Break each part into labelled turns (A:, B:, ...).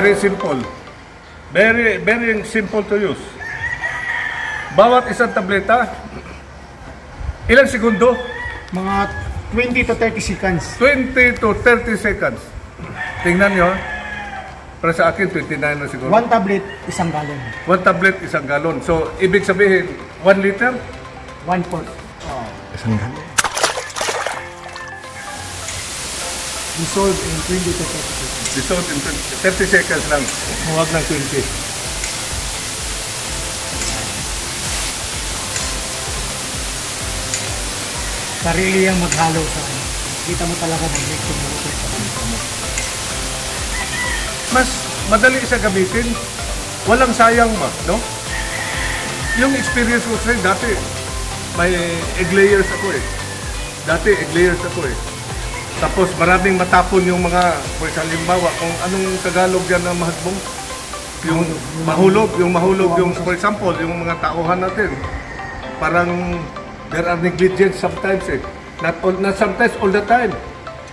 A: Very simple. Very simple to use. Bawat isang tableta, ilang segundo?
B: Mga 20 to 30 seconds.
A: 20 to 30 seconds. Tingnan nyo. Para sa akin, 29 na siguro.
B: 1 tablet, 1 galon.
A: 1 tablet, 1 galon. So, ibig sabihin, 1 liter?
B: 1 quart. Oh.
C: 1 galon.
B: Dissolve in 20 to 30 seconds.
A: Dissolve in 30 seconds lang. Huwag ng 20.
B: Sarili yung maghalo sa ano. Kita mo talaga nag-make yung water sa kanito mo.
A: Mas madali siya gamitin. Walang sayang ba, no? Yung experience ko sa'yo, dati may egg layers ako eh. Dati egg layers ako eh. Tapos maraming matapon yung mga, for halimbawa, kung anong Tagalog yan na mahagbong. Yung mahulog, yung for example, yung mga tauhan natin. Parang there are negligence sometimes eh. Not sometimes, all the time.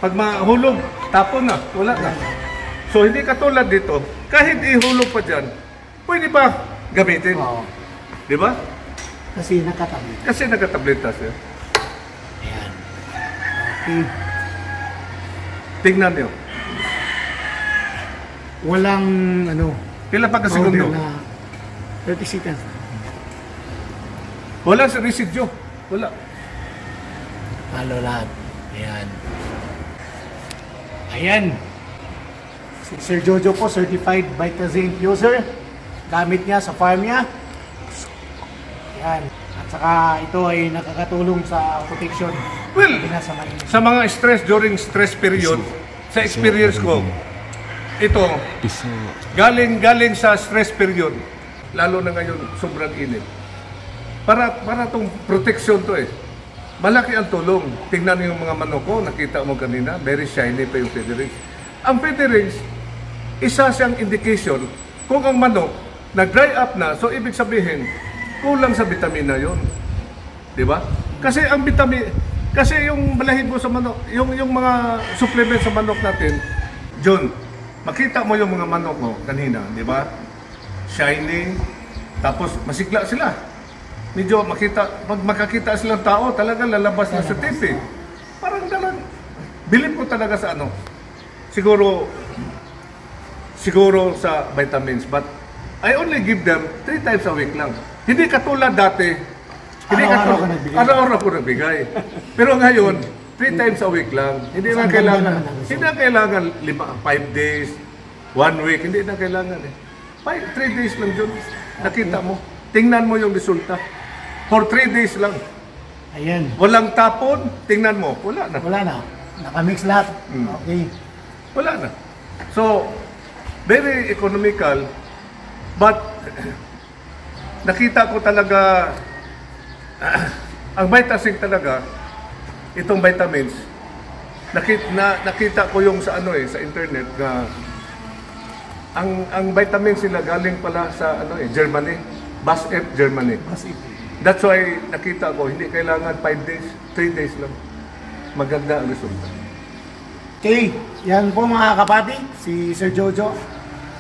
A: Pag mahulog, tapon na, wala na. So hindi katulad dito, kahit ihulog pa dyan, pwede pa gamitin.
B: Oo.
A: Di ba?
B: Kasi nakatableta.
A: Kasi nagkatableta siya.
B: Ayan. Okay.
A: Tingnan nyo.
B: Walang ano.
A: Kailan pa kasi segundo?
B: 30 seconds.
A: Wala sa residue. Wala.
B: Halo lahat. Ayan. Ayan. Si Sir Jojo po, certified Vitazinc user. Gamit niya sa farm niya. Ayan. At saka ito ay nakakatulong sa protection.
A: Well,
B: sa
A: sa mga stress during stress period, sa experience ko, ito, galing sa stress period, lalo na ngayon, sobrang init. Para itong protection to eh. Malaki ang tulong. Tingnan niyo yung mga manok ko, nakita mo kanina, very shiny pa yung feather rings. Ang feather rings, isa siyang indication kung ang manok nag-dry up na, so ibig sabihin, kulang sa vitamina yon. Di ba? Kasi ang vitamin, kasi yung balahibo sa manok, yung mga supplement sa manok natin, John, makita mo yung mga manok mo kanina, di ba? Shiny, tapos masigla sila. Medyo pag makakita silang tao, talaga lalabas na sa TV. Parang dalang, bilib ko talaga sa ano. Siguro sa vitamins, but I only give them 3 times a week lang. Hindi katulad dati, araw-araw ko nagbigay. Pero ngayon, 3 times a week lang. Hindi na kailangan 5 days, 1 week, hindi na kailangan eh. 3 days lang yun. Nakita mo. Tingnan mo yung resulta. For 3 days lang.
B: Ayan.
A: Walang tapon, tingnan mo. Wala na.
B: Wala na. Nakamix lahat. Okay.
A: Wala na. So, very economical, but nakita ko talaga ang Vitazinc talaga, itong vitamins, nakita ko yung sa ano sa internet na ang vitamins sila galing pala sa Germany, BASF Germany. That's why nakita ko hindi kailangan 5 days, 3 days lang. Maganda ang resulta.
B: Okay, yan po mga kapatid, si Sir Jojo.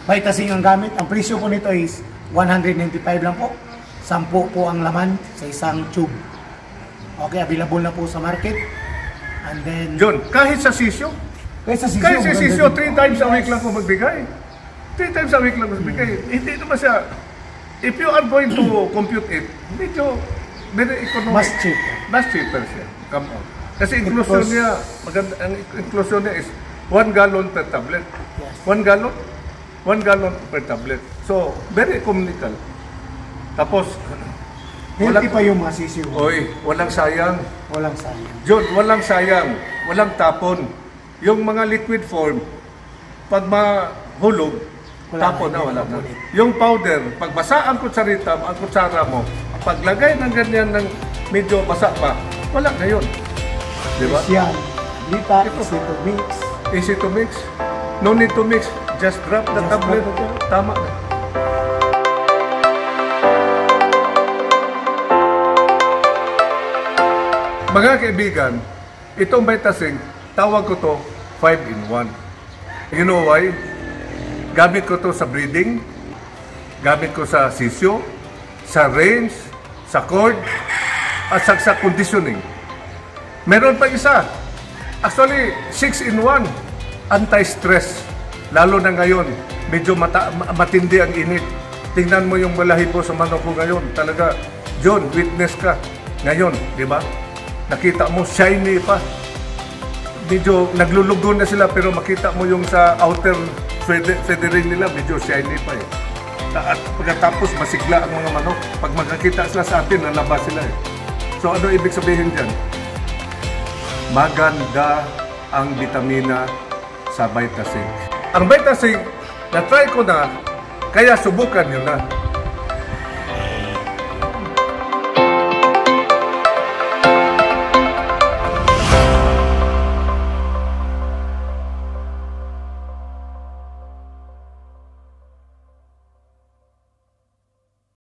B: Vitazinc ang gamit. Ang presyo po nito is 195 lang po. 10 po ang laman sa isang tube. Okay, available na po sa market. And then
A: John, kahit sa sisyo? Kahit sa sisyo, 3 times a week lang po magbigay. 3 times a week lang magbigay. Hindi naman siya, if you are going to compute it, medyo very economic. Mas cheaper siya. Come on. Kasi inclusion niya, maganda, ang inclusion niya is 1 gallon per tablet.
B: Yes.
A: 1 gallon? 1 gallon per tablet. So, very economical. Tapos,
B: healthy pa yung mga sisiyo.
A: Oy, walang sayang.
B: Walang sayang.
A: John, walang sayang. Walang tapon. Yung mga liquid form, pag mahulog, tapon na, wala na. Yung powder, pag basa ang kutsara mo, paglagay ng ganyan ng medyo basa pa, wala na yun. Diba?
B: Yan. Lita, easy to mix.
A: Easy to mix. No need to mix. Just drop the tablet. Tama na. Mga kaibigan, itong Vitazinc, tawag ko to 5-in-1. You know why? Gamit ko to sa breeding, gamit ko sa sisyo, sa range, sa cord, at sa conditioning. Meron pa isa. Actually, 6-in-1. Anti-stress. Lalo na ngayon, medyo matindi ang init. Tingnan mo yung balahibo sa manok ko ngayon. Talaga, John, witness ka. Ngayon, di ba? Nakita mo, shiny pa. Medyo naglulugo na sila, pero makita mo yung sa outer feathering nila, medyo shiny pa eh. At pagkatapos, masigla ang mga manok. Pag magkakita sila sa atin, lalabas sila eh. So, ano ibig sabihin dyan? Maganda ang vitamina sa Vitasign. Ang Vitasign, na-try ko na, kaya subukan nyo na.